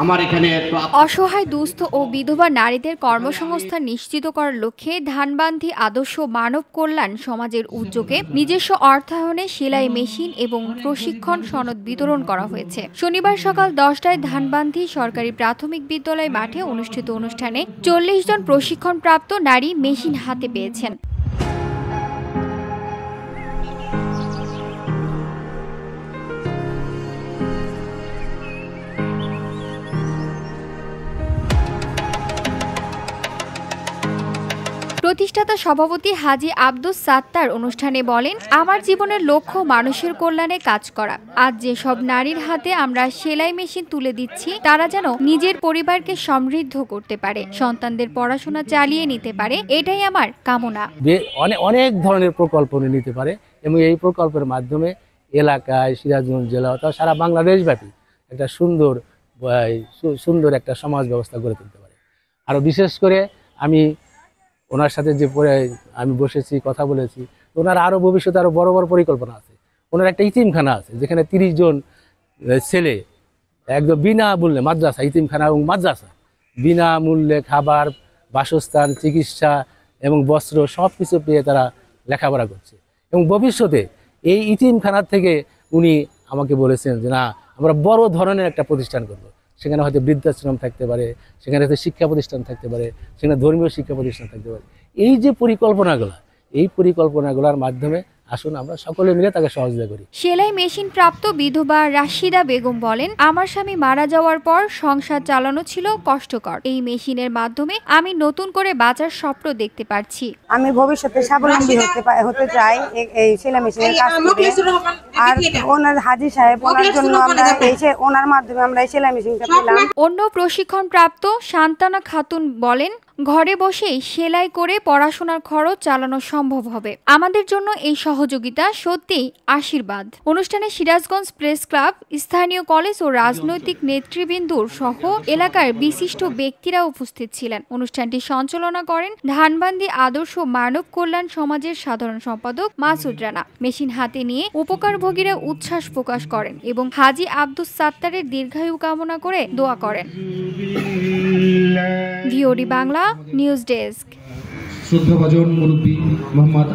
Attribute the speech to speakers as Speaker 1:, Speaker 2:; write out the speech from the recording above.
Speaker 1: আমার এখানে
Speaker 2: অসহায় দুস্থ ও বিধবা নারীদের কর্মসংস্থান নিশ্চিত করার লক্ষ্যে ধানবান্ধি আদর্শ মানব কল্যাণ সমাজের উদ্যোগে নিজস্ব অর্থায়নে সেলাই মেশিন এবং প্রশিক্ষণ সনদ বিতরণ করা হয়েছে। শনিবার সকাল 10টায় ধানবান্ধি সরকারি প্রাথমিক বিদ্যালয় মাঠে অনুষ্ঠিত অনুষ্ঠানে 40 জন প্রশিক্ষণপ্রাপ্ত নারী মেশিন হাতে পেয়েছেন। প্রতিষ্ঠাতা সভাপতি হাজী আব্দুস সাত্তার অনুষ্ঠানে বলেন, আমার জীবনের লক্ষ্য মানুষের কল্যাণে কাজ করা। আজ যে সব নারীর হাতে আমরা সেলাই মেশিন তুলে দিচ্ছি তারা যেন নিজের পরিবারকে সমৃদ্ধ করতে পারে, সন্তানদের পড়াশোনা চালিয়ে নিতে পারে, এটাই আমার কামনা।
Speaker 3: অনেক ধরনের প্রকল্প নিতে পারে এবং এই প্রকল্পের মাধ্যমে এলাকায় সিরাজগঞ্জ জেলা অথবা সারা বাংলাদেশ ব্যাপী একটা সুন্দর একটা সমাজ ব্যবস্থা গড়ে তুলতে পারে। আরো বিশেষ করে ওনার সাথে যে আমি বসেছি, কথা বলেছি, ওনার আরও ভবিষ্যতে আরও বড় বড় পরিকল্পনা আছে। ওনার একটা ইতিমখানা আছে যেখানে 30 জন ছেলে একদম বিনামূল্যে মাদ্রাসা, ইতিমখানা এবং মাদ্রাসা বিনামূল্যে খাবার, বাসস্থান, চিকিৎসা এবং বস্ত্র সব কিছু পেয়ে তারা লেখাপড়া করছে। এবং ভবিষ্যতে এই ইতিমখানার থেকে উনি আমাকে বলেছেন যে না, আমরা বড় ধরনের একটা প্রতিষ্ঠান করব। সেখানে হয়তো বৃদ্ধাশ্রম থাকতে পারে, সেখানে হয়তো শিক্ষা প্রতিষ্ঠান থাকতে পারে, সেখানে ধর্মীয় শিক্ষা প্রতিষ্ঠান থাকতে পারে। এই যে পরিকল্পনাগুলোর মাধ্যমে আসুন আমরা সকলে মিলে তাকে সহযোগিতা করি।
Speaker 2: সেলাই মেশিন প্রাপ্ত বিধবা রাশিদা বেগম বলেন, আমার স্বামী মারা যাওয়ার পর সংসার চালানো ছিল কষ্টকর। এই মেশিনের মাধ্যমে আমি নতুন করে বাঁচার স্বপ্ন দেখতে পারছি।
Speaker 4: আমি ভবিষ্যতে স্বাবলম্বী হতে চাই এই সেলাই মেশিনের কাজ করে। আর ওনার হাজী সাহেব, ওনার জন্য ওনার মাধ্যমে আমরা এই সেলাই মেশিনটা পেলাম।
Speaker 2: অন্য প্রশিক্ষণ প্রাপ্ত সান্তানা খাতুন বলেন, ঘরে বসেই সেলাই করে পড়াশোনার খরচ চালানো সম্ভব হবে। আমাদের জন্য এই সহযোগিতা সত্যিই আশীর্বাদ। অনুষ্ঠানে সিরাজগঞ্জ প্রেস ক্লাব, স্থানীয় কলেজ ও রাজনৈতিক নেতৃবৃন্দুর সহ এলাকার বিশিষ্ট ব্যক্তিরা উপস্থিত ছিলেন। অনুষ্ঠানটি সঞ্চালনা করেন ধানবান্ধি আদর্শ মানব কল্যাণ সমাজের সাধারণ সম্পাদক মাসুদ রানা। মেশিন হাতে নিয়ে উপকারভোগীরা উচ্ছ্বাস প্রকাশ করেন এবং হাজী আব্দুস সাত্তারের দীর্ঘায়ু কামনা করে দোয়া করেন। VOD Bangla news desk.
Speaker 5: শ্রদ্ধাভাজন মুরব্বী মোহাম্মদ